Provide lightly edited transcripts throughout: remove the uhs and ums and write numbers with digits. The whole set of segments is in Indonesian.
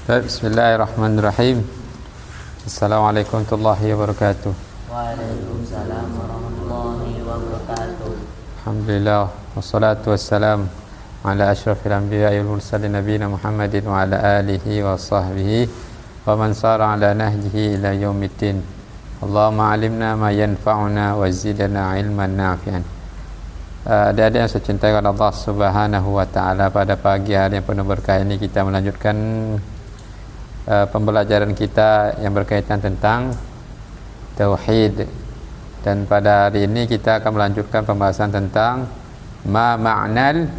Bismillahirrahmanirrahim. Assalamualaikum warahmatullahi wabarakatuh. Waalaikumsalam warahmatullahi wabarakatuh. Alhamdulillah wassalatu wassalam ala asyrafil anbiya'i wal mursalin nabiyina Muhammadin wa ala alihi wa sahbihi wa man sara ala nahjihi ila yaumiddin. Allahumma alimna ma yanfa'una wa zidna ilman nafi'an. Adik-adik yang saya cintai oleh Allah Subhanahu wa taala, pada pagi hari yang penuh berkah ini kita melanjutkan pembelajaran kita yang berkaitan tentang tauhid, dan pada hari ini kita akan melanjutkan pembahasan tentang ma ma'nal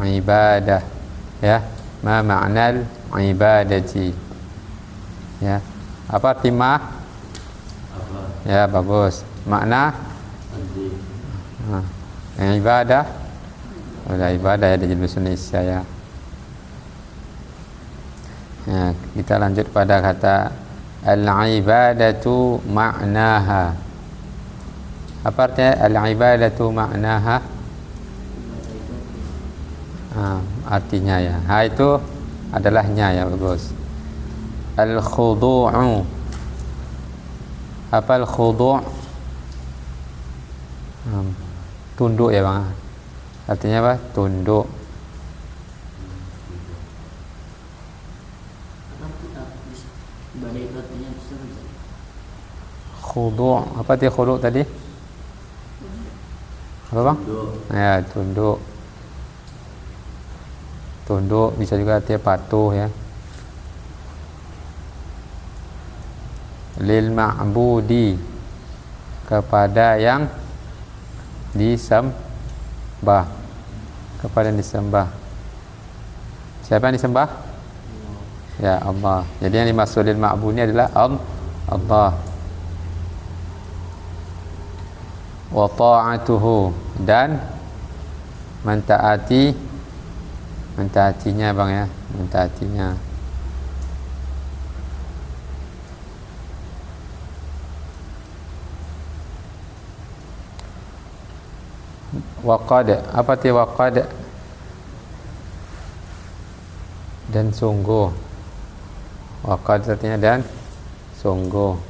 ibadah, ya, ma ma'nal ibadati, ya, apa arti ma? Ya, bagus. Makna ibadah, ibadah ya, jadi bahasa Indonesia ya. Ya, kita lanjut pada kata al-ibadatu ma'naha. Apa artinya al-ibadatu ma'naha? Artinya ya. Ha itu adalahnya ya, bagus. Al-khudu'u. Apa al-khudu'? Tunduk ya bang. Artinya apa? Tunduk. Khudu', apa dia khudu' tadi? Apa bang? Ya, tunduk. Tunduk bisa juga artinya patuh ya. Lil ma'budi, kepada yang disembah, kepada yang disembah. Siapa yang disembah? Ya, Allah. Jadi yang dimaksud lil ma'budi adalah Allah. Wa ta'atuhu, dan mentaatinya bang ya, mentaatinya. Waqad, apa arti waqad? Dan sungguh. Waqad artinya dan sungguh.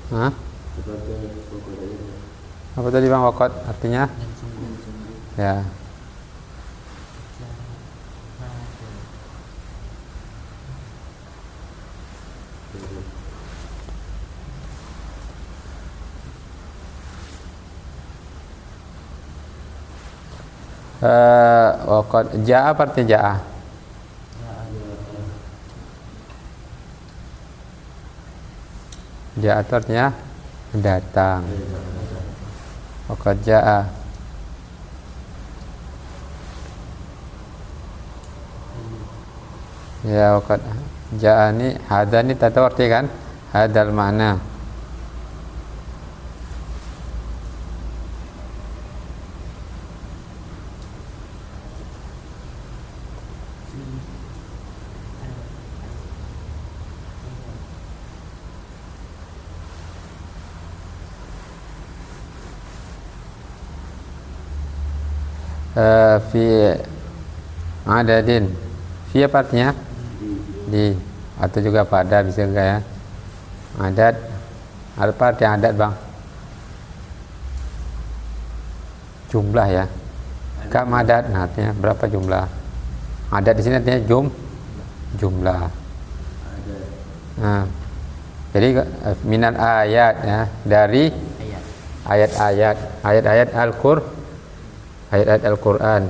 Hah? Apa tadi bang waqad artinya? Ya. Waqad ja'a, apa artinya ja'a? Ja'a itu artinya datang. Waqad ja'a. Ya, waqad ja'a ni, hadha ni tak tahu arti kan? Hadal makna. Fi adadin, fi apa artinya? Di, atau juga pada, bisa juga ya. Adad, apa arti adat bang? Jumlah ya. Kam adat, nah artinya berapa jumlah? Adat di sini artinya jumlah. Nah, jadi minal ayat ya, dari ayat-ayat ayat-ayat Al-Quran.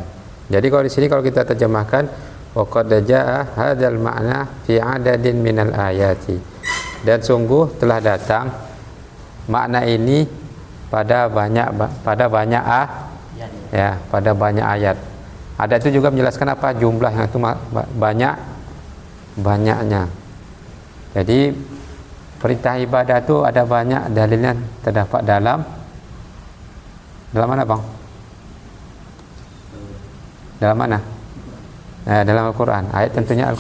Jadi kalau di sini kalau kita terjemahkan waqad jaa hadzal ma'na fi adadin minal ayati, dan sungguh telah datang makna ini pada banyak ya, pada banyak ayat. Ada itu juga menjelaskan apa jumlah yang itu banyaknya. Jadi perintah ibadah itu ada banyak dalilnya, terdapat dalam mana bang? Dalam mana? Dalam Al-Quran. Ayat tentunya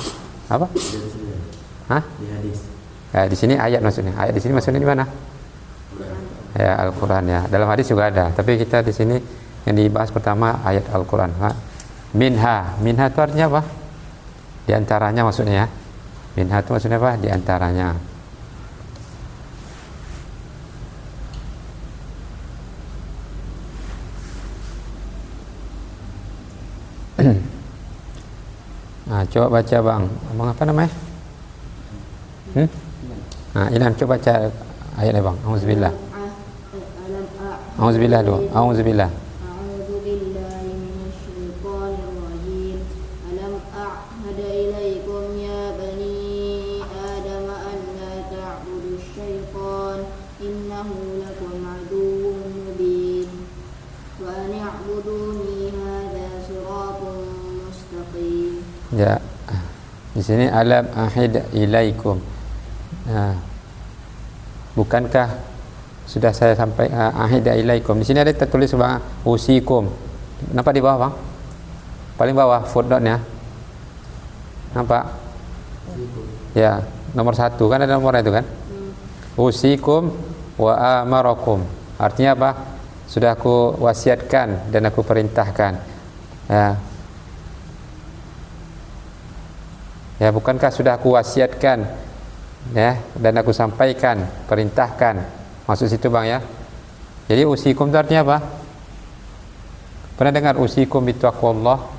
apa? Di hadis. Di sini ayat maksudnya. Ayat di sini maksudnya di mana? Ya, Al-Quran ya. Dalam hadis juga ada. Tapi kita di sini yang dibahas pertama ayat Al-Quran. Minha itu artinya apa? Di antaranya maksudnya ya. Minha itu maksudnya apa? Di antaranya. Nah, coba baca bang. Abang apa namanya? Nah, Ilan coba baca ayatnya bang. Auzubillah. Auzubillah dulu. Auzubillah. أعوذ بالله من الشيطان الرجيم ألم أعهد إليكم يا بني آدم أن لا تعبدوا الشيطان إنه لكم عدو مبين وأن اعبدوني هذا صراط مستقيم. Ya. Di sini alam ahid ilaikum. Nah, bukankah sudah saya sampai ahida ilaikum. Di sini ada tertulis bang usikum. Nampak di bawah bang? Paling bawah footnote-nya. Nampak? Ya, nomor 1 kan ada nomornya itu kan? Usikum wa amarakum. Artinya apa? Sudah aku wasiatkan dan aku perintahkan. Ya. Ya, bukankah sudah aku wasiatkan ya dan aku sampaikan, perintahkan. Maksud situ bang ya. Jadi usikum itu artinya apa? Pernah dengar usikum bitaqwallah?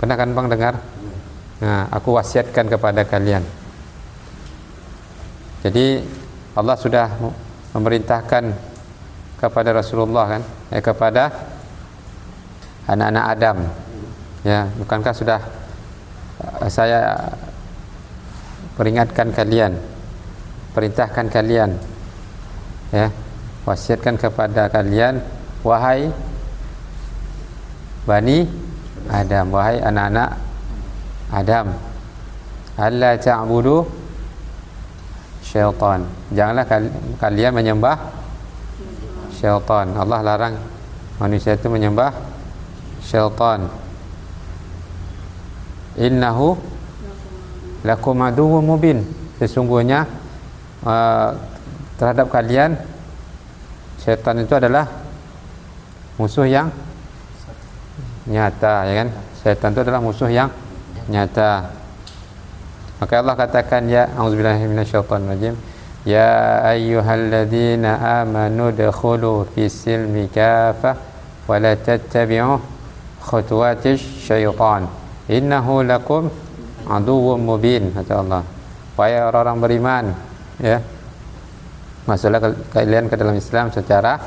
Pernah kan bang dengar? Nah, aku wasiatkan kepada kalian. Jadi Allah sudah memerintahkan kepada Rasulullah kan, kepada anak-anak Adam. Ya, bukankah sudah saya peringatkan kalian, perintahkan kalian, ya, wasiatkan kepada kalian, wahai Bani Adam, wahai anak-anak Adam, alla ta'budu syaitan, janganlah kalian menyembah syaitan. Allah larang manusia itu menyembah syaitan. Innahu lakum aduwwum mubin, sesungguhnya terhadap kalian syaitan itu adalah musuh yang nyata, ya kan? Syaitan itu adalah musuh yang nyata. Maka Allah katakan, ya auzubillahi minasyaitonirrajim, ya ayyuhalladzina amanu dakhulu fis silmi kafah wa la tattabi'u khutuwatish syaitan innahu lakum aduwwum mubin, kata Allah. Wahai orang-orang beriman, ya, masuklah kalian ke dalam Islam secara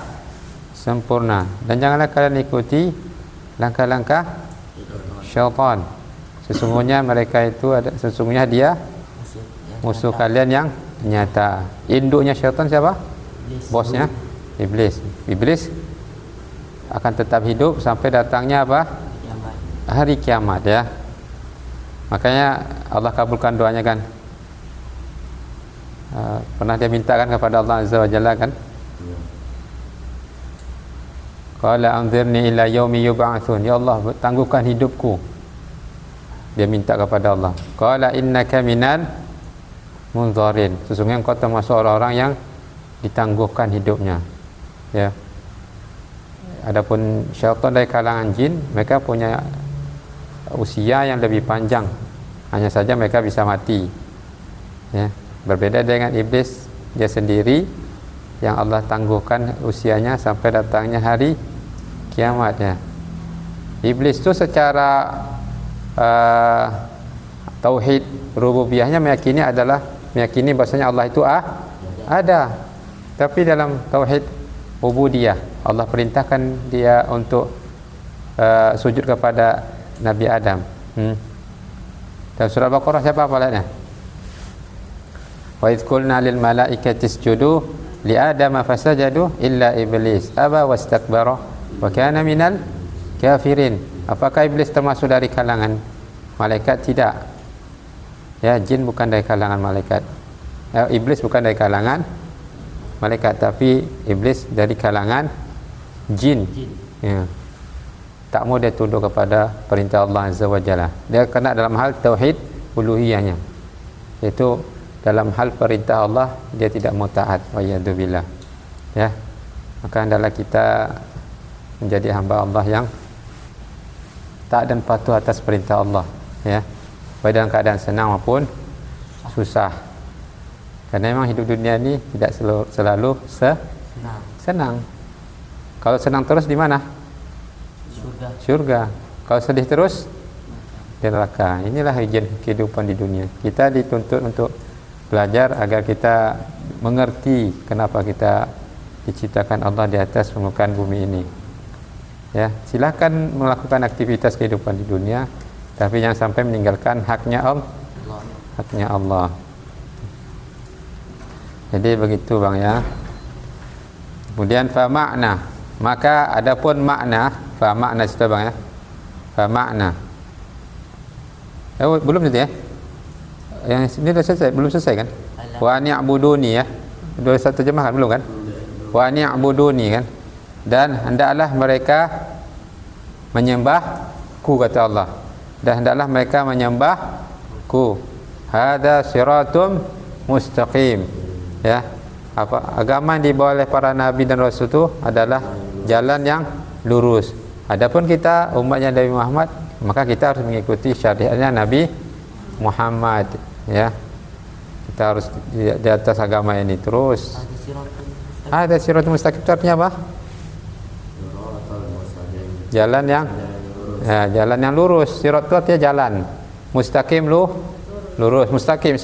sempurna dan janganlah kalian ikuti langkah-langkah syaitan. Sesungguhnya mereka itu sesungguhnya dia musuh kalian yang nyata. Induknya syaitan siapa? Bosnya iblis. Iblis akan tetap hidup sampai datangnya apa? Hari kiamat, ya. Makanya Allah kabulkan doanya kan. Pernah dia minta kan kepada Allah Azza wa Jalla kan? Qala anzirni ila yaumi yub'atsun. Ya Allah, tangguhkan hidupku. Dia minta kepada Allah. Qala innaka minal munzarin. Sesungguhnya engkau termasuk orang-orang yang ditangguhkan hidupnya. Ya. Adapun syaitan dari kalangan jin, mereka punya usia yang lebih panjang. Hanya saja mereka bisa mati. Ya. Berbeda dengan iblis, dia sendiri yang Allah tangguhkan usianya sampai datangnya hari kiamatnya. Iblis itu secara tauhid rububiyahnya meyakini bahasanya Allah itu ada. Tapi dalam tauhid ubudiyah, Allah perintahkan dia untuk sujud kepada Nabi Adam. Dalam surah Al-Baqarah siapa hafalannya? Wa idh qulna lil malaikati isjudu li adama fasajadu illa iblis aba wastakbara wa kana minal kafirin. Apakah iblis termasuk dari kalangan malaikat? Tidak. Ya, jin bukan dari kalangan malaikat. Iblis bukan dari kalangan malaikat, tapi iblis dari kalangan jin. Ya. Tak mau dia tunduk kepada perintah Allah Azza wa Jalla. Dia kena dalam hal tauhid uluhiyahnya, iaitu dalam hal perintah Allah dia tidak mau taat. Wa yadu billah. Ya. maka hendaklah kita menjadi hamba Allah yang taat dan patuh atas perintah Allah, ya, baik dalam keadaan senang maupun susah. Karena memang hidup dunia ni tidak selalu senang. Kalau senang terus di mana? Syurga. Kalau sedih terus di neraka. Inilah ujian kehidupan di dunia. Kita dituntut untuk belajar agar kita mengerti kenapa kita diciptakan Allah di atas permukaan bumi ini. Ya, silakan melakukan aktivitas kehidupan di dunia, tapi jangan sampai meninggalkan haknya Allah. Jadi begitu bang ya. Kemudian fa makna, maka adapun makna, fa makna situ bang ya. Fa makna. Belum itu ya? Yang ini dah selesai, belum selesai kan? Wa ni'buduni ya. Dua satu terjemahan belum kan? Wa ni'buduni kan? Dan hendaklah mereka menyembahku, kata Allah. Dan hendaklah mereka menyembahku. Hada siratum mustaqim. Ya, apa agama yang dibawa oleh para nabi dan rasul itu adalah jalan yang lurus. Adapun kita umatnya Nabi Muhammad, maka kita harus mengikuti syariatnya Nabi Muhammad, ya. Kita harus di atas agama ini terus. Ada siratul mustaqim, artinya apa? Jalan yang lurus. Sirat itu artinya jalan. Mustaqim lurus. Mustaqim.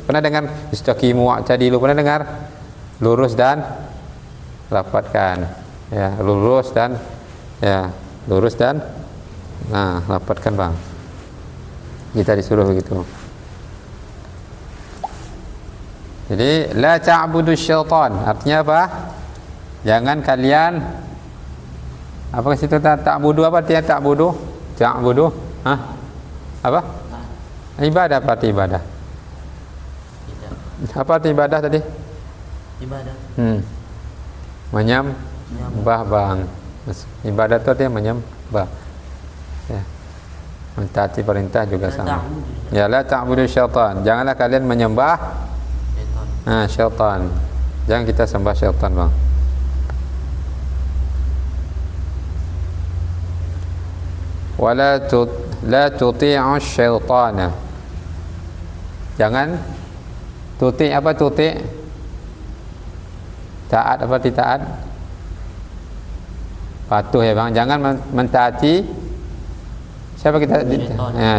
Pernah dengar mustaqimu wa'tadilu? Pernah dengar? Lurus dan rapatkan. Ya, lurus dan rapatkan bang. Kita disuruh begitu. Jadi la ta'budu syaitan, artinya apa? Jangan kalian apa situ ta'budu, apa artinya ta'budu? Apa? Ibadah, apa arti ibadah? Apa arti ibadah tadi? Ibadah. Menyembah bang. Ibadah itu artinya menyembah. Ya. Mentaati perintah juga sama. Ya, la ta'budu syaitan. Janganlah kalian menyembah syaitan. Jangan kita sembah syaitan bang. Wala la tuti'u syaitana. Jangan tuti, apa tuti? Taat, apa tidak taat? Patuh ya bang. Jangan mentaati siapa kita?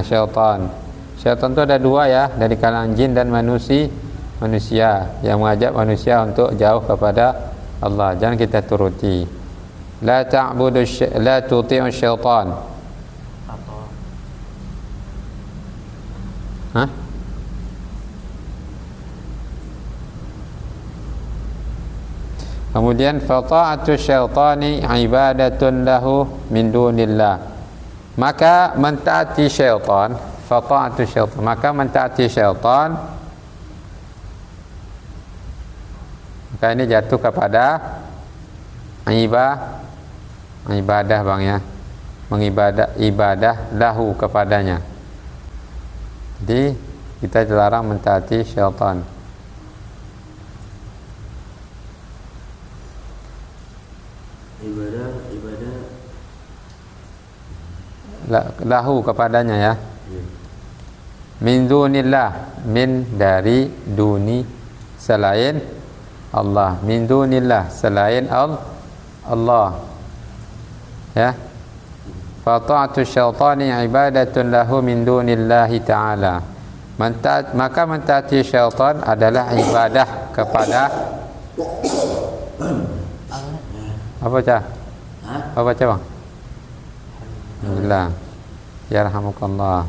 Syaitan. Syaitan itu ada dua ya, dari kalangan jin dan manusia yang mengajak manusia untuk jauh kepada Allah. Jangan kita turuti. La tuti'u syaitan. Kemudian fata'atu syaitani ibadatun lahu min dunillah. Maka mentaati syaitan, fata'atu syaitan, maka mentaati syaitan, maka ini jatuh kepada ibadah bang ya, ibadah lahu kepadanya. Jadi kita dilarang mentaati syaitan. Lahu kepadanya ya. Min dunillah, min dari duni selain Allah, min dunillah selain Allah. Ya. Fata'atu syaitani ibadatun lahu min dunillahi ta'ala. Maka mentaati syaitan adalah ibadah kepada apa baca? Apa baca bang? Alhamdulillah. Yarhamukallah.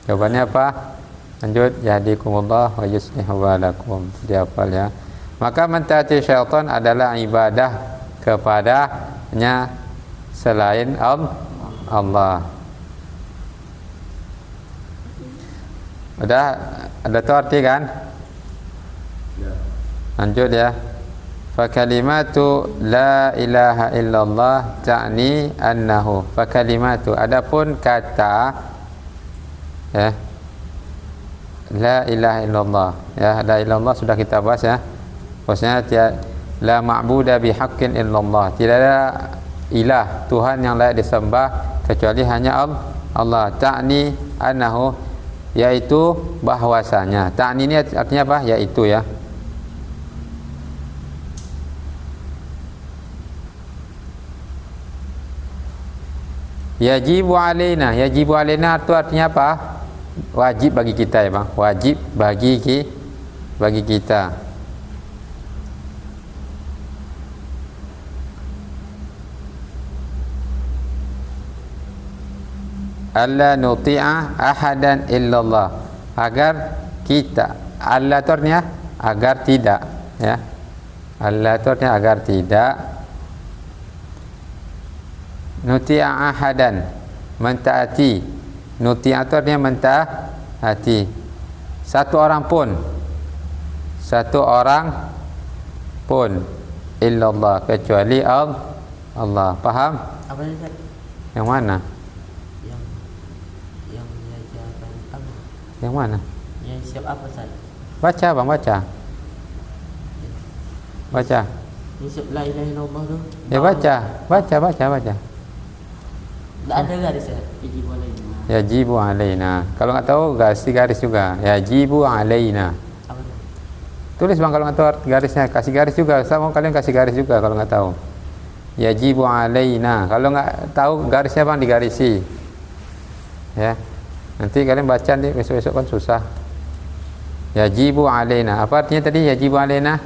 Jawabannya apa? Lanjut. Yahdikumullah wa yuslihu balakum. Dihafal ya. Maka mentaati syaitan adalah ibadah kepadanya selain Allah. Ada tu arti kan? Lanjut ya. Fa kalimatu la ilaha illallah ta'ni annahu. Fa kalimatu, adapun kata ya, la ilaha illallah ya, la ilaha illallah sudah kita bahas ya. Maksudnya la ma'buda bihaqqin illallah. Tidak ada ilah, Tuhan yang layak disembah kecuali hanya Allah. Ta'ni annahu, yaitu bahwasanya. Ta'ni ini artinya apa? Yaitu ya. Yajibu alaina. Yajibu alaina itu artinya apa? Wajib bagi kita ya bang. Wajib bagi kita. Alla nuti'a ahadan illallah. Agar kita, Allah itu artinya agar tidak ya. Allah itu artinya agar tidak. Nuti'a ahadan, mentaati. Nuti'a itu artinya mentaati. Satu orang pun illallah, kecuali Allah. Paham? Apa sih Ustaz? Yang mana? Yang mengajarkan apa? Yang mana? Yang siap apa Ustaz? Baca bang, baca. Yang siap la ilaha illallah tu. Ya baca. Tak ada garis Ustaz. Yajibu alaina. Yajibu alaina. Kalau nggak tahu kasih garis juga. Yajibu alaina. Apa tu? Tulis bang, kalau nggak tahu garisnya kasih garis juga. Sama kalian kasih garis juga kalau nggak tahu. Yajibu alaina. Kalau nggak tahu garisnya bang, digarisi. Ya. Nanti kalian baca nanti besok-besok kan susah. Yajibu alaina. Apa artinya tadi yajibu alaina?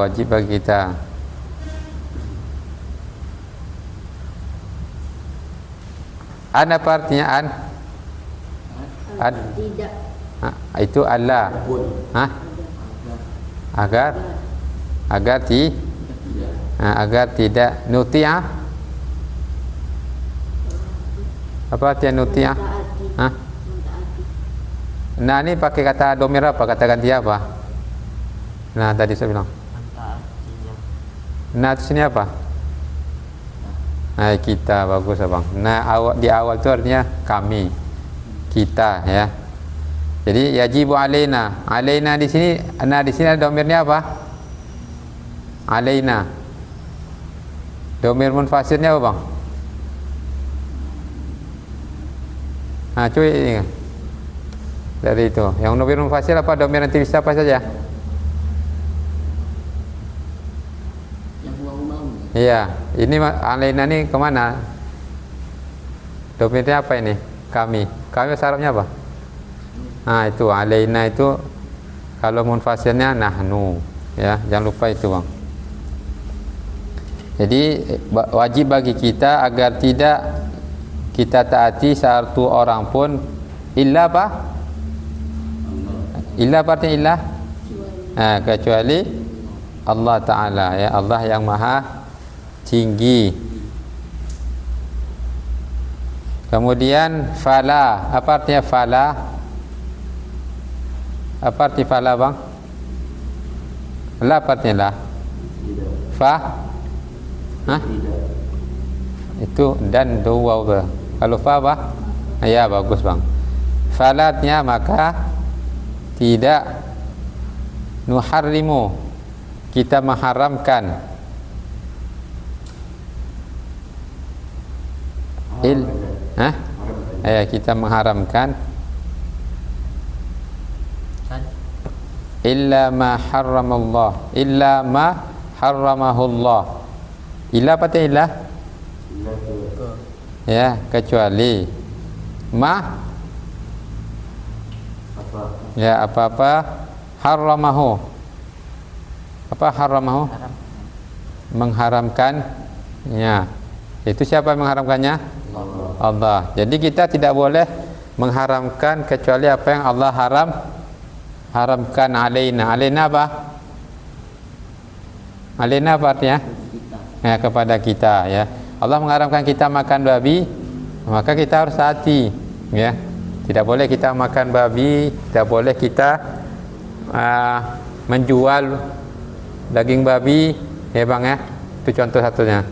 Wajib bagi kita. Apa artinya an? Tidak. Itu Allah. Agar tidak. Nuti'a. Apa artinya nuti'a? Nah ini pakai kata domir apa? Kata ganti apa? Nah tadi saya bilang. Nah di sini apa? Nah kita, bagus abang. Nah di awal itu artinya kami, kita ya. Jadi yajibu alaina. Alaina di sini. Nah di sini ada domirnya apa? Alaina. Domir munfasirnya apa bang? Nah cuy ini. Dari itu. Yang domir munfasir apa? Domir nanti bisa apa saja? Iya, ini alaina ini kemana? Domirnya apa ini? Kami. Kami bahasa Arabnya apa? Nah itu alaina itu kalau munfasirnya nahnu. Ya, jangan lupa itu bang. Jadi wajib bagi kita agar tidak kita taati satu orang pun illa apa? Illa apa artinya illa? Kecuali Allah Ta'ala ya, Allah yang maha tinggi. Kemudian fala, apa artinya fala? Apa arti fala bang? La apa artinya la? Fa? Hah? Itu dan dua ke? Kalau fa apa? Ya bagus bang. Falatnya maka tidak nuharrimu, kita mengharamkan kita mengharamkan illa ma harramallah, illa ma harramahullah. Illa apa tadi illa? Ya, kecuali ma ya apa-apa harramahu. Apa harramahu? Mengharamkan ya. Itu siapa yang mengharamkannya? Allah. Jadi kita tidak boleh mengharamkan kecuali apa yang Allah haramkan alaina. Alaina apa? Alaina apa artinya? Ya, kepada kita ya. Allah mengharamkan kita makan babi, maka kita harus taati ya. Tidak boleh kita makan babi, tidak boleh kita menjual daging babi ya bang ya. Itu contoh satunya.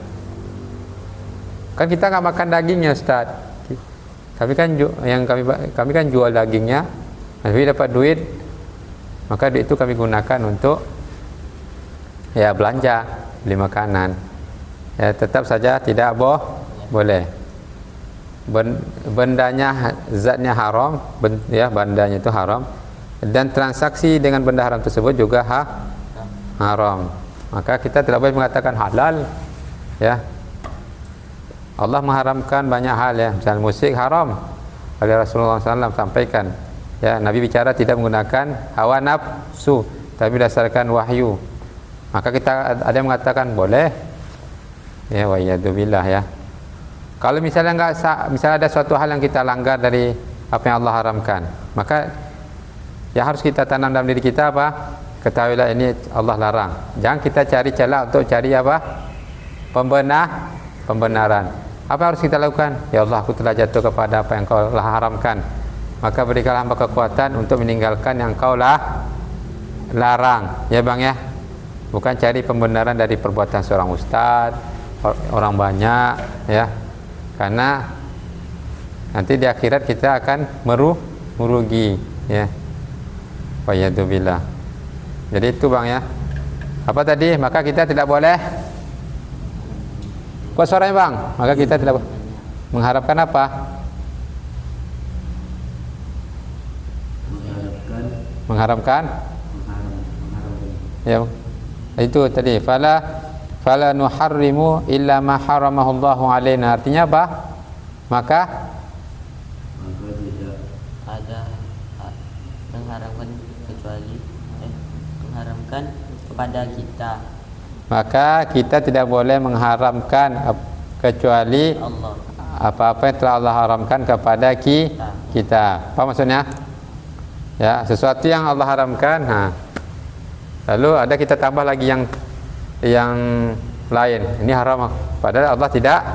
Kan kita nggak makan dagingnya Ustaz, tapi kan yang kami kan jual dagingnya, tapi dapat duit, maka duit itu kami gunakan untuk ya belanja, beli makanan, ya tetap saja tidak boleh. Bendanya, zatnya haram, ya bandanya itu haram, dan transaksi dengan benda haram tersebut juga haram. Maka kita tidak boleh mengatakan halal, ya. Allah mengharamkan banyak hal, ya, misalnya musik haram oleh Rasulullah SAW sampaikan, ya, Nabi bicara tidak menggunakan hawa nafsu tapi berdasarkan wahyu. Maka kita ada yang mengatakan boleh, ya, wa iyadzubillah, ya. Kalau misalnya misalnya ada suatu hal yang kita langgar dari apa yang Allah haramkan, maka yang harus kita tanam dalam diri kita apa? Ketahuilah ini Allah larang. Jangan kita cari celah untuk cari apa? Pembenaran. Apa yang harus kita lakukan? Ya Allah, aku telah jatuh kepada apa yang Kau telah haramkan. Maka berikanlah hamba kekuatan untuk meninggalkan yang Kau larang. Ya Bang, ya. Bukan cari pembenaran dari perbuatan seorang ustaz, orang banyak, ya. Karena nanti di akhirat kita akan merugi, ya. Wa'iyadzubillah. Jadi itu Bang, ya. Apa tadi? Maka kita tidak boleh kuat suaranya Bang. Maka kita tidak mengharapkan apa? Mengharamkan. Ya. Itu tadi fala nuharrimu illa ma haramahu Allahu alaina. Artinya apa? Maka tidak ada mengharamkan kepada kita. Maka kita tidak boleh mengharamkan kecuali Allah. Apa-apa yang telah Allah haramkan kepada kita. Apa maksudnya? Ya, sesuatu yang Allah haramkan. Lalu ada kita tambah lagi yang lain. Ini haram. Padahal Allah tidak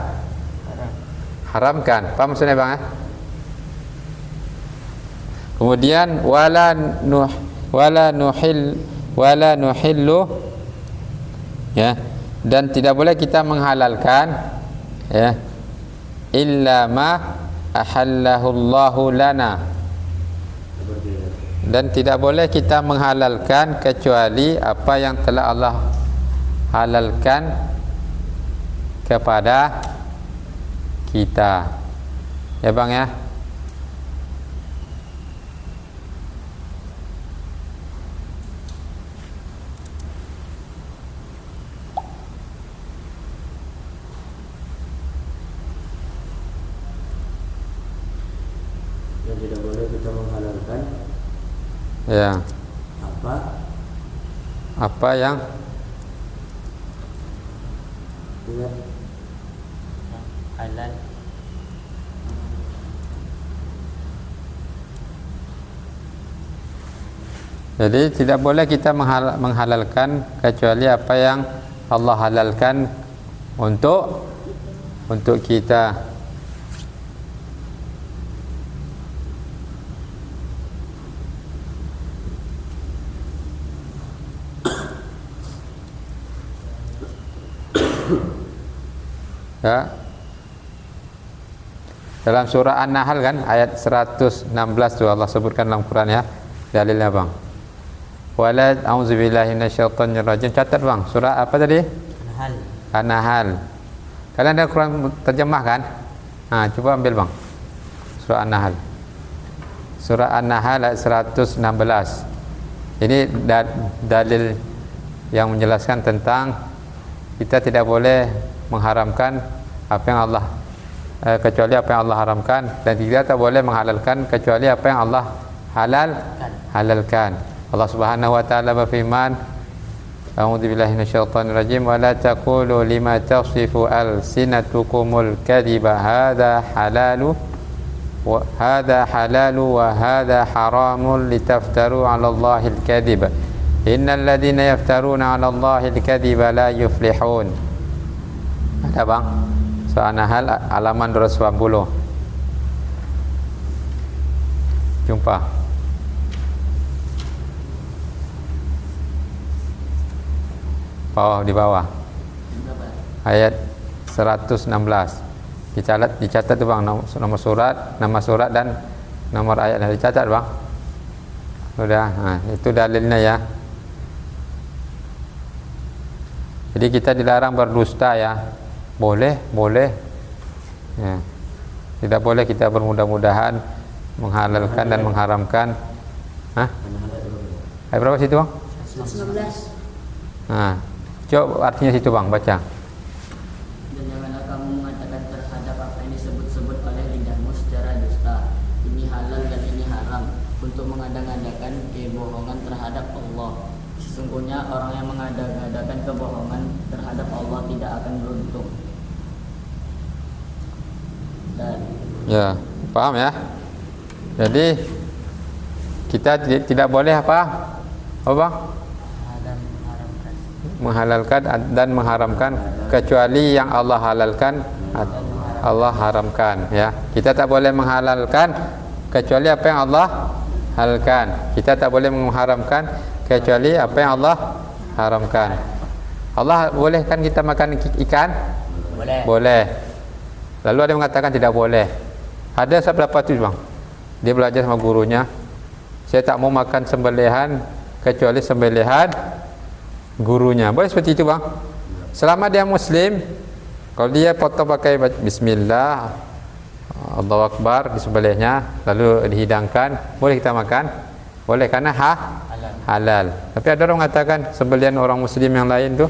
haramkan. Apa maksudnya Bang? Kemudian wala nuhillu, ya, dan tidak boleh kita menghalalkan, ya, illa ma ahallahu Allahu lana, dan tidak boleh kita menghalalkan kecuali apa yang telah Allah halalkan kepada kita, ya Bang, ya. Yang tidak boleh kita menghalalkan, Ya, apa yang halal. jadi tidak boleh kita menghalalkan kecuali apa yang Allah halalkan untuk kita. Ya. Dalam surah An-Nahl kan ayat 116 tu Allah sebutkan dalam Quran, ya. Dalilnya Bang. Wala a'udzubillahi minasyaitonir rajim. Catat Bang, surah apa tadi? An-Nahl. Kalian ada Quran terjemah kan? Coba ambil Bang. Surah An-Nahl. Surah An-Nahl ayat 116. Ini dalil yang menjelaskan tentang kita tidak boleh mengharamkan apa yang Allah kecuali apa yang Allah haramkan, dan kita tak boleh menghalalkan kecuali apa yang Allah halalkan. Allah Subhanahu wa taala berfirman, a'udzubillahi minasyaitonir rajim, wa la taqulu lima tasifu alsinatukumul kadhiba hadza halalu wa hadza haramun litaftaru 'ala Allahil kadhiba innal ladzina yaftaruna 'ala Allahil kadhiba la yuflihun. Ada Bang, surah An-Nahl halaman 290. Jumpa. Di bawah. Ayat 116. Dicatat tu Bang, nama surat dan nomor ayat yang dicatat Bang. Sudah. Itu dalilnya, ya. Jadi kita dilarang berdusta ya. Boleh, boleh. Ya. Tidak boleh kita bermudah-mudahan menghalalkan dan mengharamkan. Hah? Ayat berapa situ bang? 19. Nah, coba artinya situ bang, baca. Dan janganlah kamu mengatakan terhadap apa yang disebut-sebut oleh lidahmu secara dusta. Ini halal dan ini haram, untuk mengada-ngadakan kebohongan terhadap Allah. Sesungguhnya orang yang mengada-ngadakan kebohongan terhadap Allah tidak akan beruntung. Dan Ya, paham ya? Jadi kita tidak boleh apa? Apa bang? Halal haramkan. Menghalalkan dan mengharamkan kecuali yang Allah halalkan, Allah haramkan ya. Kita tak boleh menghalalkan kecuali apa yang Allah halalkan. Kita tak boleh mengharamkan kecuali apa yang Allah haramkan. Allah bolehkan kita makan ikan? Boleh. Boleh. Lalu ada yang mengatakan tidak boleh. Ada berapa tu bang? Dia belajar sama gurunya. Saya tak mau makan sembelihan kecuali sembelihan gurunya. Boleh seperti itu bang? Selama dia Muslim, kalau dia potong pakai Bismillah, Allahu Akbar disembelihnya, lalu dihidangkan, boleh kita makan? Boleh karena halal. Tapi ada orang mengatakan sembelihan orang Muslim yang lain tu,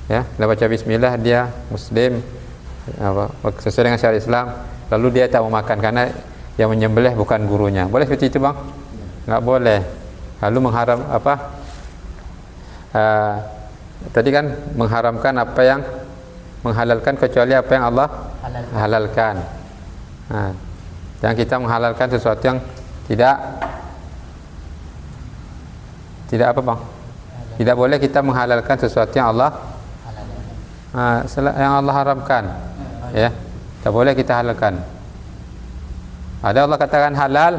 ya, dia baca Bismillah, dia Muslim, sesuai dengan syariat Islam, lalu dia tak mau makan karena yang menyembelih bukan gurunya. Boleh seperti itu bang? Enggak boleh. Lalu mengharam apa? Tadi kan mengharamkan apa yang menghalalkan kecuali apa yang Allah halalkan. Yang kita menghalalkan sesuatu yang tidak apa bang? Tidak boleh kita menghalalkan sesuatu yang Allah haramkan. Ya, tak boleh kita halalkan. Ada Allah katakan halal,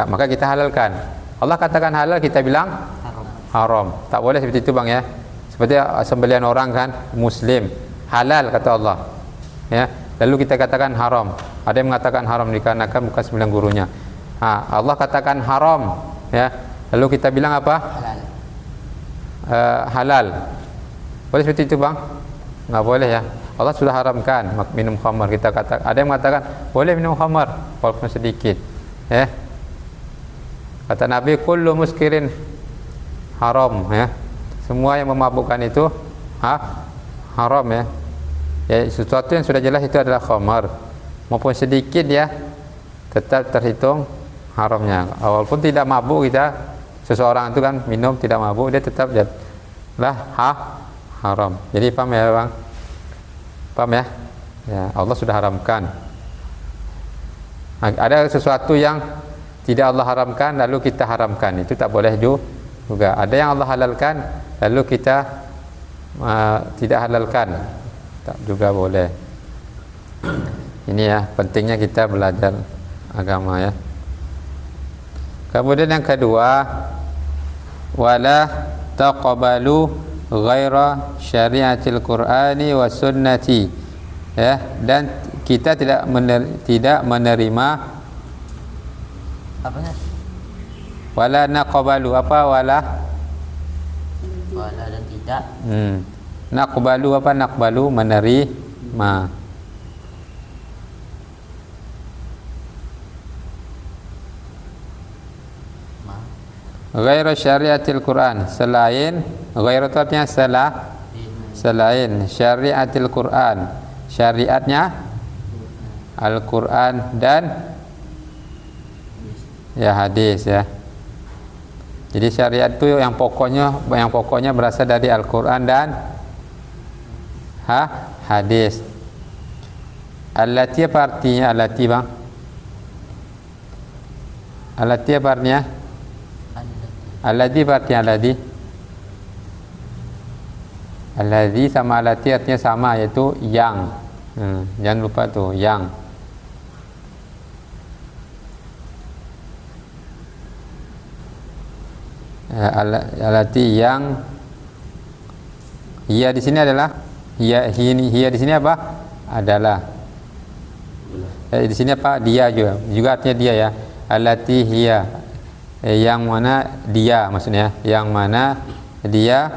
maka kita halalkan. Allah katakan halal, kita bilang haram. Tak boleh seperti itu bang ya. Seperti sembelihan orang kan Muslim, halal kata Allah. Ya, lalu kita katakan haram. Ada yang mengatakan haram dikarenakan bukan sembelihan gurunya. Allah katakan haram, ya. Lalu kita bilang apa? Halal. Boleh seperti itu bang? Enggak boleh ya. Allah sudah haramkan minum khamar. Kita kata, ada yang mengatakan boleh minum khamar walaupun sedikit. Ya. Kata Nabi, kullu muskirin haram ya. Semua yang memabukkan itu haram ya. Ya, sesuatu yang sudah jelas itu adalah khamar. Maupun sedikit ya tetap terhitung haramnya. Walaupun tidak mabuk kita, seseorang itu kan minum tidak mabuk, dia tetap jadilah haram. Jadi paham ya bang? Paham ya? Ya, Allah sudah haramkan. Ada sesuatu yang tidak Allah haramkan lalu kita haramkan, itu tak boleh juga. Ada yang Allah halalkan lalu kita tidak halalkan, tak juga boleh. Ini ya pentingnya kita belajar agama ya. Kemudian yang kedua, wala taqbalu ghaira syariatil Qur'ani wa sunnati. Ya, dan kita tidak menerima Apa nih? wala naqbalu, apa wala Dan tidak. Naqbalu, apa naqbalu, menerima. Ghairu syariatil Quran, selain, ghairu itu artinya selain syariatil Quran, syariatnya Al-Quran dan ya hadis ya. Jadi syariat itu yang pokoknya berasal dari Al-Quran dan hadis. Allati apa artinya allati bang? Allati apa artinya? Alladhi berarti alladhi. Alladhi sama allati artinya sama, yaitu yang. Jangan lupa tuh yang. Allati yang. Hiya di sini adalah hiya di sini apa? Adalah. Di sini apa? Dia juga artinya dia ya. Allati hiya. Yang mana dia, maksudnya yang mana dia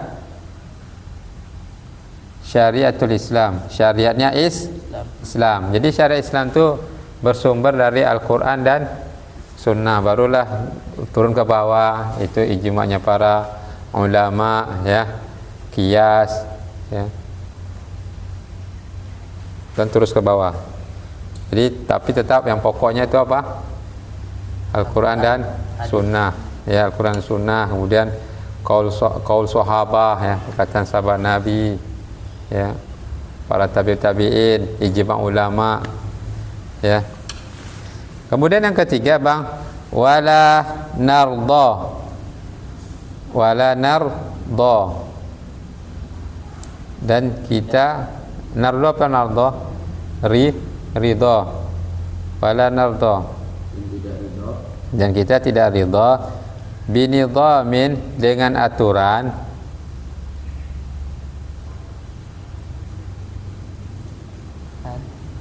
syariatul Islam. Syariatnya Islam. Jadi syariat Islam tu bersumber dari Al-Quran dan Sunnah, barulah turun ke bawah itu ijma'nya para ulama, ya, qiyas, ya, dan terus ke bawah. Jadi tapi tetap yang pokoknya itu apa? Al-Quran dan Sunnah, ya, Al-Quran Sunnah. Kemudian qaul sahabah, ya, perkataan sahabat Nabi, ya, para tabi'in, ijma' ulama, ya. Kemudian yang ketiga, Bang, wala narda. Dan kita narda apa narda? Ridha. Wala narda. Dan kita tidak ridha binidhamin, dengan aturan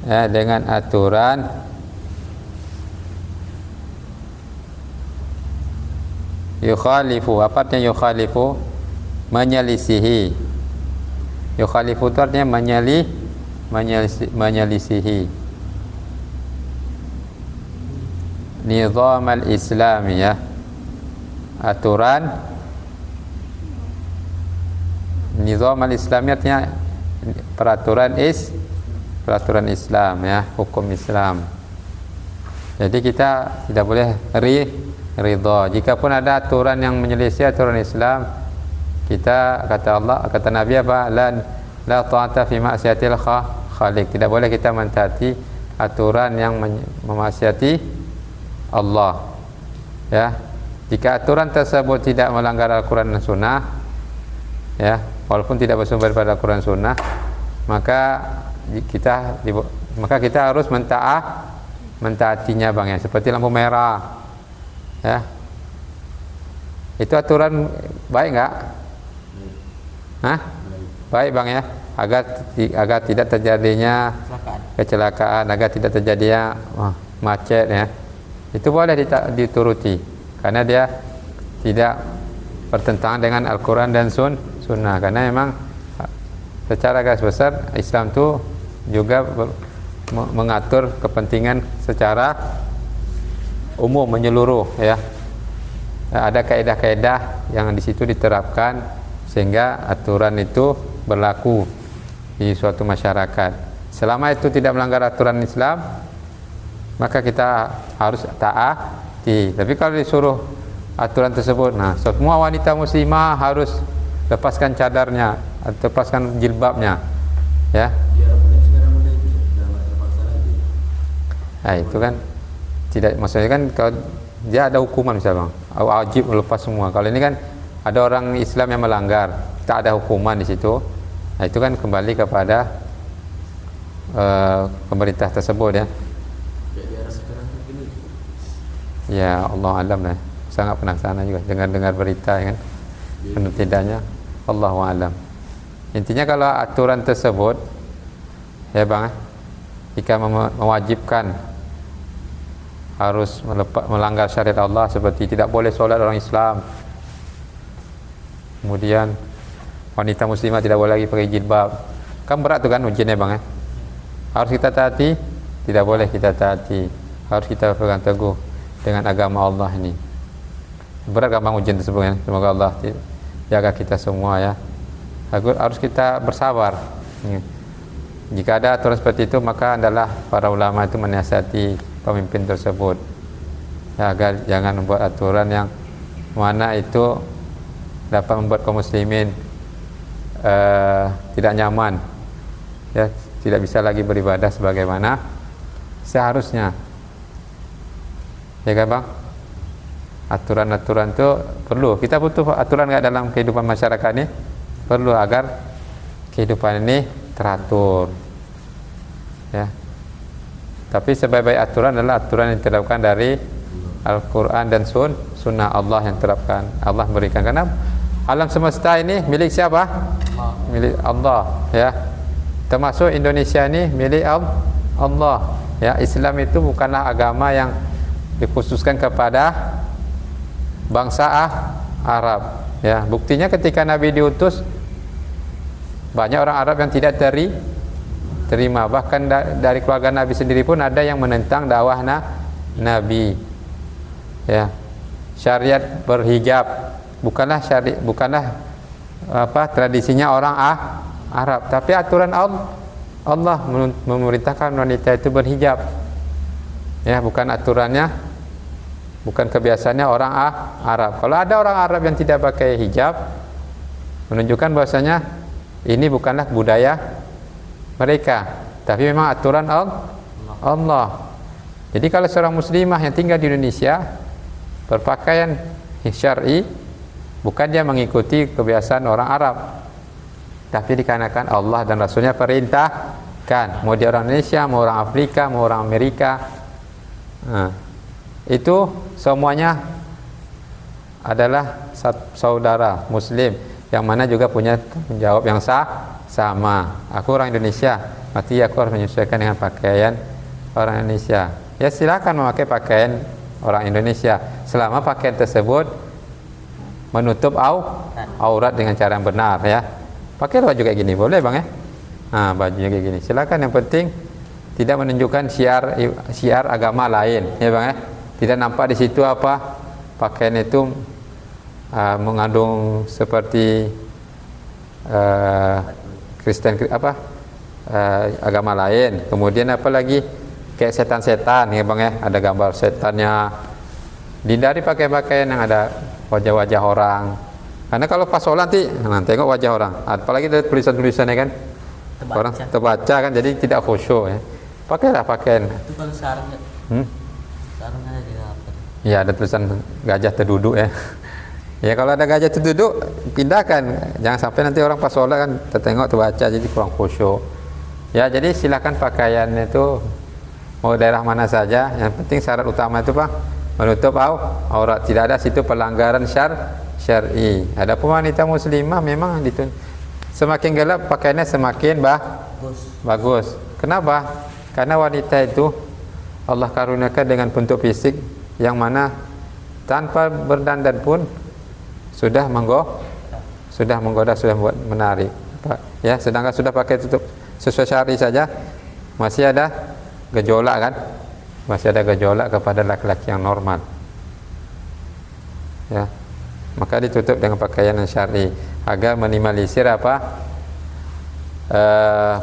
ya, dengan aturan yukhalifu. Apa artinya yukhalifu? Menyelisihi. Yukhalifu itu artinya menyelisihi nizam al-islami, ya, aturan nizam al-islami artinya peraturan Islam, ya, hukum Islam. Jadi kita tidak boleh ridha. Jikapun ada aturan yang menyelisih aturan Islam, kita kata Nabi apa? La ta'ata fi ma'siyatil khaliq. Tidak boleh kita mentaati aturan yang memaksiati Allah, ya. Jika aturan tersebut tidak melanggar Al-Quran dan Sunnah, ya, walaupun tidak bersumber pada Al-Quran dan Sunnah, maka kita harus mentaatinya, Bang, ya. Seperti lampu merah, ya, itu aturan baik enggak? Baik, Bang, ya, agar tidak terjadinya kecelakaan, agar tidak terjadinya macet, ya, itu boleh dituruti karena dia tidak bertentangan dengan Al-Quran dan Sunnah. Karena memang secara garis besar Islam itu juga mengatur kepentingan secara umum, menyeluruh, ya. Ada kaedah-kaedah yang di situ diterapkan sehingga aturan itu berlaku di suatu masyarakat. Selama itu tidak melanggar aturan Islam, maka kita harus taati. Tapi kalau disuruh aturan tersebut, nah, semua wanita muslimah harus lepaskan cadarnya, lepaskan jilbabnya, ya. Nah, itu kan tidak, maksudnya kan kalau dia ada hukuman misalnya, Bang, wajib melepas semua. Kalau ini kan ada orang Islam yang melanggar, tak ada hukuman di situ. Nah, itu kan kembali kepada pemerintah tersebut, ya. Ya, Allah alam lah. Sangat penasaran juga dengar berita, ya kan. Menurut tidaknya Allah alam. Intinya kalau aturan tersebut, ya, Bang, jika mewajibkan harus melanggar syariat Allah, seperti tidak boleh solat orang Islam, kemudian wanita muslimah tidak boleh lagi pakai jilbab, kan berat tuh kan ujiannya, Bang, ya. Harus kita taati? Tidak boleh kita taati, harus kita pegang teguh dengan agama Allah ini. Berat kan, Bang, ujian tersebut, ya. Semoga Allah jaga kita semua, ya. Harus kita bersabar. Jika ada aturan seperti itu, maka adalah para ulama itu menasihati pemimpin tersebut, ya, agar jangan membuat aturan yang mana itu dapat membuat kaum muslimin tidak nyaman, ya, tidak bisa lagi beribadah sebagaimana seharusnya, ya kan, Bang? Aturan-aturan itu perlu, kita butuh aturan nggak dalam kehidupan masyarakat ini, perlu agar kehidupan ini teratur, ya. Tapi sebaik-baik aturan adalah aturan yang diterapkan dari Al-Quran dan Sunnah Allah yang terapkan, Allah berikan. Karena alam semesta ini milik siapa? Milik Allah, ya. Termasuk Indonesia ini milik Allah, ya. Islam itu bukanlah agama yang dikhususkan kepada bangsa Arab, ya. Buktinya ketika Nabi diutus Banyak orang Arab yang tidak terima. Bahkan dari keluarga Nabi sendiri pun ada yang menentang dakwah Nabi. Ya. Syariat berhijab bukanlah tradisinya orang Arab, tapi aturan Allah memerintahkan wanita itu berhijab. Ya, bukan aturannya, bukan kebiasaannya orang Arab. Kalau ada orang Arab yang tidak pakai hijab, menunjukkan bahwasanya ini bukanlah budaya mereka, tapi memang aturan Allah. Jadi kalau seorang muslimah yang tinggal di Indonesia berpakaian syar'i, bukan dia mengikuti kebiasaan orang Arab, tapi dikarenakan Allah dan Rasulnya perintahkan. Mau dia orang Indonesia, mau orang Afrika, mau orang Amerika, itu semuanya adalah saudara Muslim yang mana juga punya tanggung jawab yang sama. Aku orang Indonesia, berarti aku harus menyesuaikan dengan pakaian orang Indonesia. Ya, silakan memakai pakaian orang Indonesia selama pakaian tersebut menutup aurat dengan cara yang benar, ya. Pakai baju kayak gini boleh bang, ya. Bajunya kayak gini silakan, yang penting tidak menunjukkan syiar agama lain, ya bang, ya. Tidak nampak di situ pakaian itu mengandung seperti Kristen agama lain. Kemudian apalagi kayak setan-setan, ya bang, ya, ada gambar setannya. Dihindari pakai pakaian yang ada wajah-wajah orang, karena kalau pas sholat nanti tengok wajah orang, apalagi ada tulisan-tulisannya kan, orang terbaca kan, jadi tidak khusyuk, ya. Pakailah pakaian. Itu kalau sarung sarung ada di apa? Ya, ada tulisan gajah terduduk, ya. Ya, kalau ada gajah terduduk pindahkan, jangan sampai nanti orang pas sholat kan tertengok terbaca, jadi kurang khusyuk. Ya, jadi silakan pakaiannya itu mau daerah mana saja, yang penting syarat utama itu menutup aurat, tidak ada situ pelanggaran syar'i. Adapun wanita muslimah memang semakin gelap pakaiannya semakin bagus. Kenapa? Karena wanita itu Allah karuniakan dengan bentuk fisik yang mana tanpa berdandan pun sudah menggoda, sudah membuat menarik, ya. Sedangkan sudah pakai tutup sesuai syar'i saja masih ada gejolak kan, masih ada gejolak kepada laki-laki yang normal, ya. Maka ditutup dengan pakaian yang syar'i agar minimalisir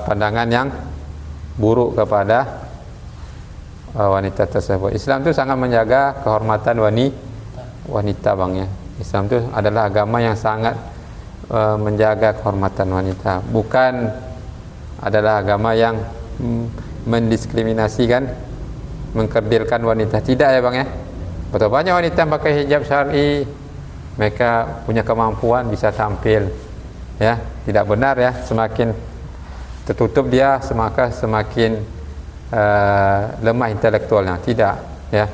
pandangan yang buruk kepada wanita tersebut. Islam itu sangat menjaga kehormatan wanita bang, ya. Islam itu adalah agama yang sangat menjaga kehormatan wanita, bukan adalah agama yang mendiskriminasikan, mengkerdilkan wanita. Tidak, ya bang, ya. Betul, banyak wanita yang pakai hijab syar'i, mereka punya kemampuan bisa tampil, ya. Tidak benar, ya, semakin tertutup dia semakin lemah intelektualnya. Tidak, ya,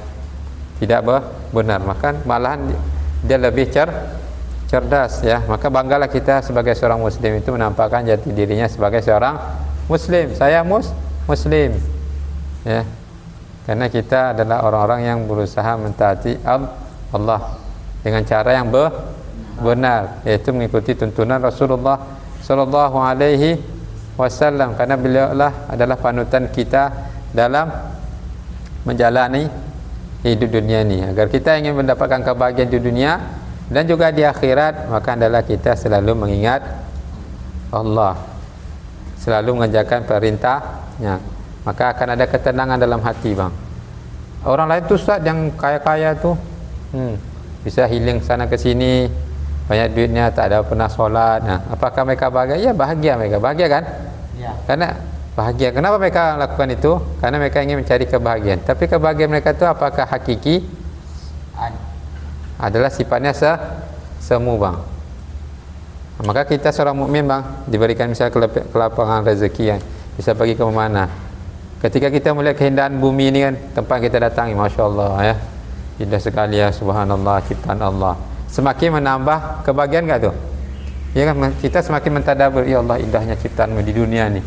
tidak benar. Maka malahan dia lebih cerdas, ya. Maka banggalah kita sebagai seorang muslim itu menampakkan jati dirinya sebagai seorang muslim. Saya muslim, ya, karena kita adalah orang-orang yang berusaha mentaati Allah dengan cara yang benar, yaitu mengikuti tuntunan Rasulullah sallallahu alaihi wasallam, karena beliaulah adalah panutan kita dalam menjalani hidup dunia ini. Agar kita ingin mendapatkan kebahagiaan di dunia dan juga di akhirat, maka adalah kita selalu mengingat Allah, selalu mengerjakan perintahnya, maka akan ada ketenangan dalam hati bang. Orang lain tu Ustaz yang kaya-kaya tu bisa healing sana ke sini, banyak duitnya, tak ada pernah solat. Nah, apakah mereka bahagia? Ya, bahagia, mereka bahagia kan? Ya. Karena bahagia. Kenapa mereka lakukan itu? Karena mereka ingin mencari kebahagiaan. Tapi kebahagiaan mereka itu apakah hakiki? Adalah sifatnya semu bang. Maka kita seorang mukmin bang, diberikan misalnya kelapangan rezeki yang bisa pergi ke mana. Ketika kita melihat keindahan bumi ini kan, tempat kita datangi, masya Allah, ya, indah sekali, ya, subhanallah, ciptaan Allah. Semakin menambah kebahagiaan enggak tuh? Ya kan, kita semakin mentadabbur, ya Allah, indahnya ciptaanmu di dunia nih.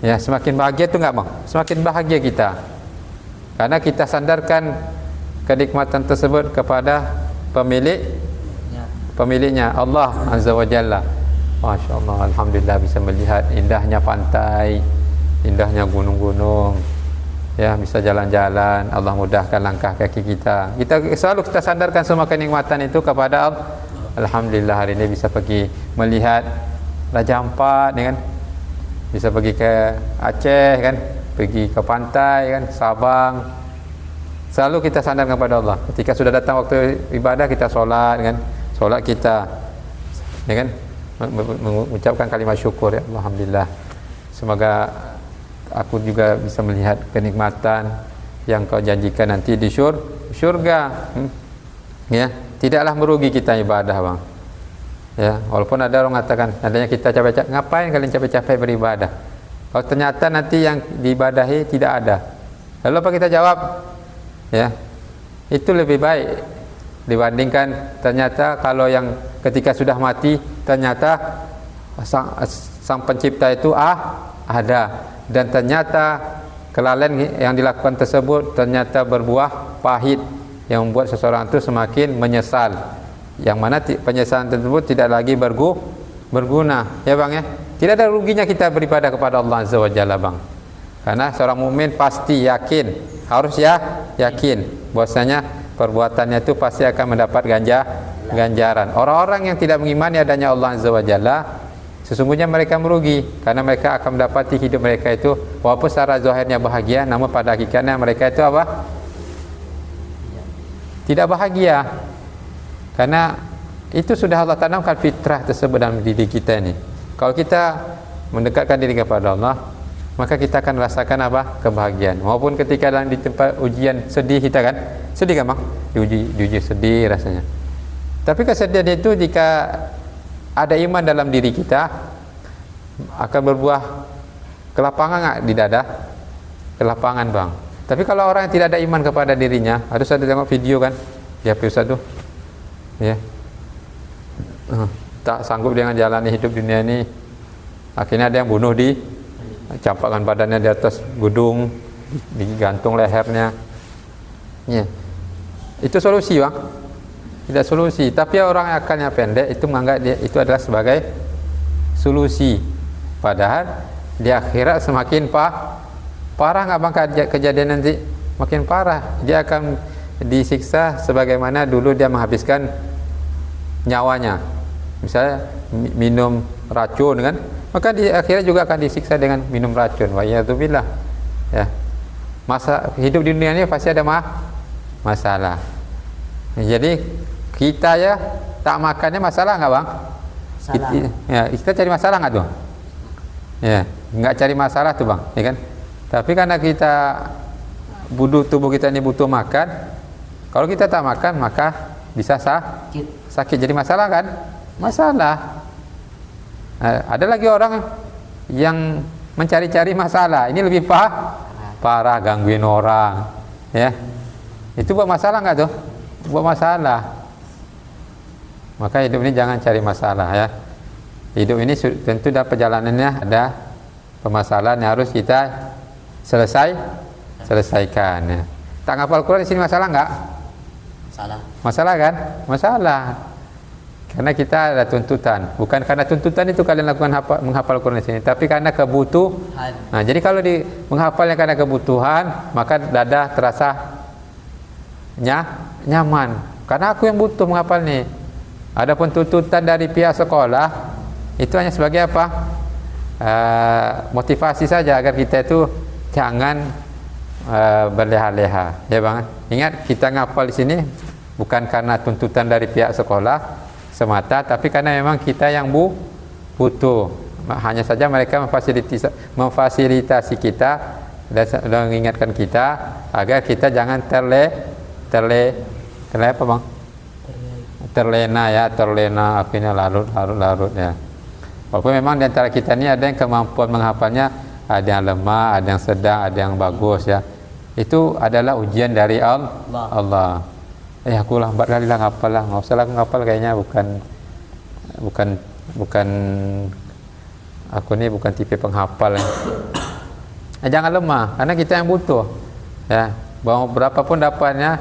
Ya, semakin bahagia tuh enggak bang? Semakin bahagia kita, karena kita sandarkan kenikmatan tersebut kepada pemiliknya, Allah Azza wa Jalla. Masya Allah, alhamdulillah bisa melihat indahnya pantai, indahnya gunung-gunung. Ya, bisa jalan-jalan. Allah mudahkan langkah kaki kita. Selalu kita sandarkan semua kenikmatan itu kepada Allah. Alhamdulillah hari ini bisa pergi melihat Raja Ampat, kan? Bisa pergi ke Aceh, kan? Pergi ke pantai, kan? Sabang. Selalu kita sandarkan kepada Allah. Ketika sudah datang waktu ibadah, kita solat, kan? Solat kita, ya kan? Mengucapkan kalimat syukur, ya alhamdulillah. Semoga aku juga bisa melihat kenikmatan yang kau janjikan nanti di syurga. Ya, tidaklah merugi kita ibadah, bang. Ya, walaupun ada orang mengatakan, adanya kita capek-capek, ngapain kalian capek-capek beribadah? Kalau ternyata nanti yang diibadahi tidak ada, lalu apa kita jawab? Ya, itu lebih baik dibandingkan ternyata kalau yang ketika sudah mati ternyata sang pencipta itu ada, dan ternyata kelalaian yang dilakukan tersebut ternyata berbuah pahit yang membuat seseorang itu semakin menyesal, yang mana penyesalan tersebut tidak lagi berguna, ya bang, ya. Tidak ada ruginya kita beribadah kepada Allah Azza wa Jalla, bang, karena seorang mukmin pasti yakin, harus yakin bahwasanya perbuatannya itu pasti akan mendapat ganjaran. Orang-orang yang tidak mengimani adanya Allah Azza wa Jalla, sesungguhnya mereka merugi, karena mereka akan mendapati hidup mereka itu walaupun secara zahirnya bahagia, namun pada hakikatnya mereka itu apa? Tidak bahagia, karena itu sudah Allah tanamkan fitrah tersebut dalam diri kita ini. Kalau kita mendekatkan diri kepada Allah, maka kita akan merasakan apa? Kebahagiaan. Maupun ketika di tempat ujian sedih, kita kan sedih, kan bang? Diuji sedih rasanya. Tapi kesedihan itu jika ada iman dalam diri kita akan berbuah kelapangan nggak di dada? Kelapangan, bang. Tapi kalau orang yang tidak ada iman kepada dirinya, harus ada tengok video kan, ya Ustaz tuh, ya, tak sanggup dengan jalani hidup dunia ini, akhirnya ada yang bunuh di campakkan badannya di atas gedung, digantung lehernya. Ya, itu solusi, bang? Tidak solusi. Tapi orang yang akalnya pendek itu menganggap dia itu adalah sebagai solusi. Padahal di akhirat semakin parah nggak bang kejadian nanti? Makin parah. Dia akan disiksa sebagaimana dulu dia menghabiskan nyawanya. Misalnya minum racun, kan? Maka di akhirat juga akan disiksa dengan minum racun. Wa'iyadzubillah. Ya. Masa hidup di dunia ini pasti ada masalah. Jadi kita ya tak makannya masalah nggak bang? Kita cari masalah nggak tuh? Ya, nggak cari masalah tuh bang, ya kan? Tapi karena kita tubuh kita ini butuh makan, kalau kita tak makan maka bisa sakit. Jadi masalah kan? Masalah. Ada lagi orang yang mencari-cari masalah. Ini lebih parah, gangguin orang, ya. Itu buat masalah nggak tuh? Buat masalah. Maka hidup ini jangan cari masalah, ya. Hidup ini tentu dalam perjalanannya ada permasalahan yang harus kita selesaikan. Ya. Tak ngapal Quran di sini masalah nggak? Masalah kan? Masalah. Karena kita ada tuntutan, bukan karena tuntutan itu kalian lakukan menghafal Quran di sini, tapi karena kebutuhan. Nah, jadi kalau menghafalnya karena kebutuhan, maka dada terasa nyaman. Karena aku yang butuh menghafal nih. Adapun tuntutan dari pihak sekolah itu hanya sebagai apa? Motivasi saja agar kita itu jangan berleha-leha, ya bang. Ingat, kita ngapal di sini bukan karena tuntutan dari pihak sekolah semata, tapi karena memang kita yang butuh. Hanya saja mereka memfasilitasi kita dan mengingatkan kita agar kita jangan apa bang? Terlena akhirnya larut ya. Walaupun memang di antara kita ini ada yang kemampuan menghafalnya, ada yang lemah, ada yang sedang, ada yang bagus, ya. Itu adalah ujian dari Allah. Aku lambat kali lah ngapal lah, nggak usah lah ngapal, kayaknya bukan aku ini bukan tipe penghafal. Jangan lemah, karena kita yang butuh, ya. Mau berapapun dapatnya,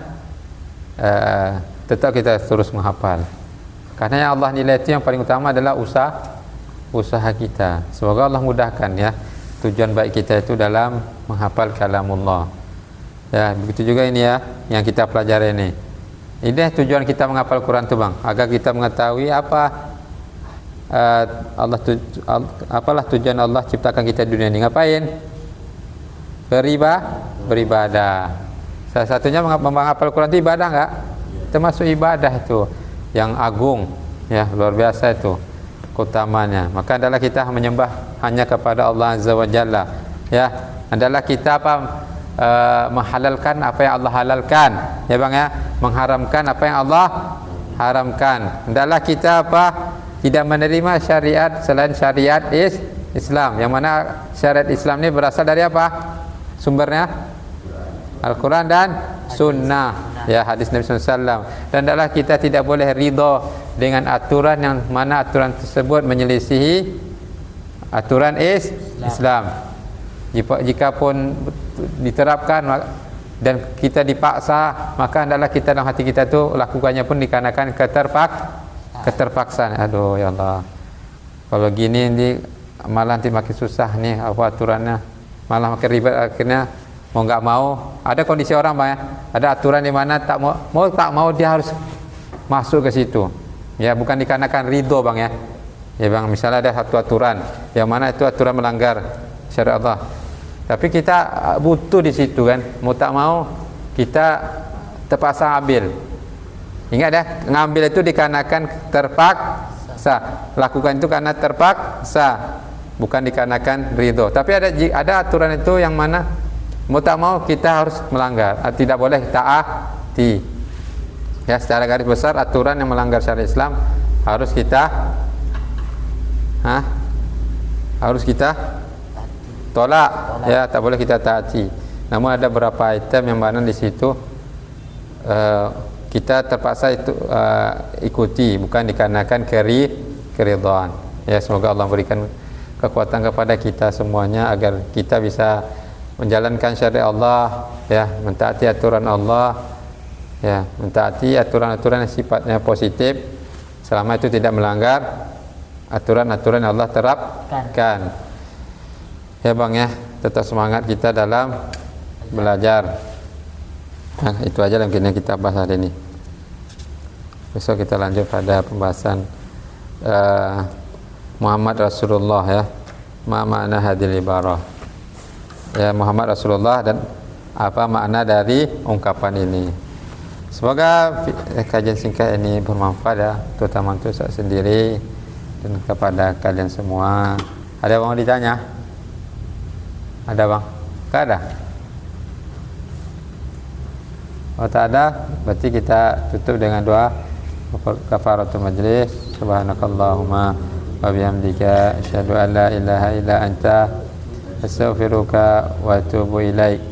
tetap kita terus menghafal. Karena yang Allah nilai itu yang paling utama adalah usaha kita. Semoga Allah mudahkan ya. Tujuan baik kita itu dalam menghafal kalamullah. Ya, begitu juga ini ya yang kita pelajari ini. Ini tujuan kita menghafal Quran itu, Bang, agar kita mengetahui apalah tujuan Allah ciptakan kita di dunia ini. Ngapain? Beribadah. Salah satunya menghafal Quran itu ibadah enggak? Termasuk ibadah itu yang agung ya, luar biasa itu keutamanya. Maka adalah kita menyembah hanya kepada Allah Azza wa Jalla ya. Adalah kita menghalalkan apa yang Allah halalkan ya Bang ya, mengharamkan apa yang Allah haramkan. Adalah kita tidak menerima syariat selain syariat Islam, yang mana syariat Islam ini berasal dari apa sumbernya? Al-Quran dan Sunnah ya, hadis Nabi SAW. Dan adalah kita tidak boleh ridha dengan aturan yang mana aturan tersebut menyelisihi aturan Islam. Jika pun diterapkan dan kita dipaksa, maka hendaklah kita dalam hati kita tu lakukannya pun dikarenakan keterpaksaan. Aduh ya Allah, kalau gini malah nanti makin susah nih apa aturannya, malah makin ribet. Akhirnya mau nggak mau, ada kondisi orang Bang ya, ada aturan di mana tak mau dia harus masuk ke situ ya, bukan dikarenakan ridho Bang ya. Ya Bang, misalnya ada satu aturan yang mana itu aturan melanggar syariat Allah, tapi kita butuh di situ kan, mau tak mau kita terpaksa ambil. Ingat ya, ngambil itu dikarenakan terpaksa, lakukan itu karena terpaksa, bukan dikarenakan ridho. Tapi ada aturan itu yang mana mau tak mau kita harus melanggar, tidak boleh taati ya. Secara garis besar aturan yang melanggar syariat Islam harus kita tolak ya, tak boleh kita taati. Namun ada beberapa item yang mana di situ kita terpaksa itu ikuti, bukan dikarenakan keridhaan ya. Semoga Allah berikan kekuatan kepada kita semuanya agar kita bisa menjalankan syariat Allah ya, mentaati aturan Allah ya, mentaati aturan-aturan yang sifatnya positif selama itu tidak melanggar aturan-aturan yang Allah terapkan ya Bang ya. Tetap semangat kita dalam belajar. Nah, itu aja yang kita bahas hari ini. Besok kita lanjut pada pembahasan Muhammad Rasulullah ya, ma makna hadil ibarah ya, Muhammad Rasulullah dan apa makna dari ungkapan ini. Semoga kajian singkat ini bermanfaat ya, terutama untuk saya sendiri dan kepada kalian semua. Ada yang mau ditanya? Ada Bang? Tak ada? Oh tak ada, berarti kita tutup dengan doa kafaratul majlis. Subhanakallahumma wa bihamdika asyhadu an la ilaha illa anta astaghfiruka wa atubu ilaik.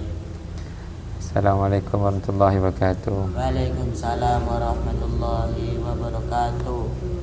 Assalamualaikum warahmatullahi wabarakatuh. Waalaikumsalam warahmatullahi wabarakatuh.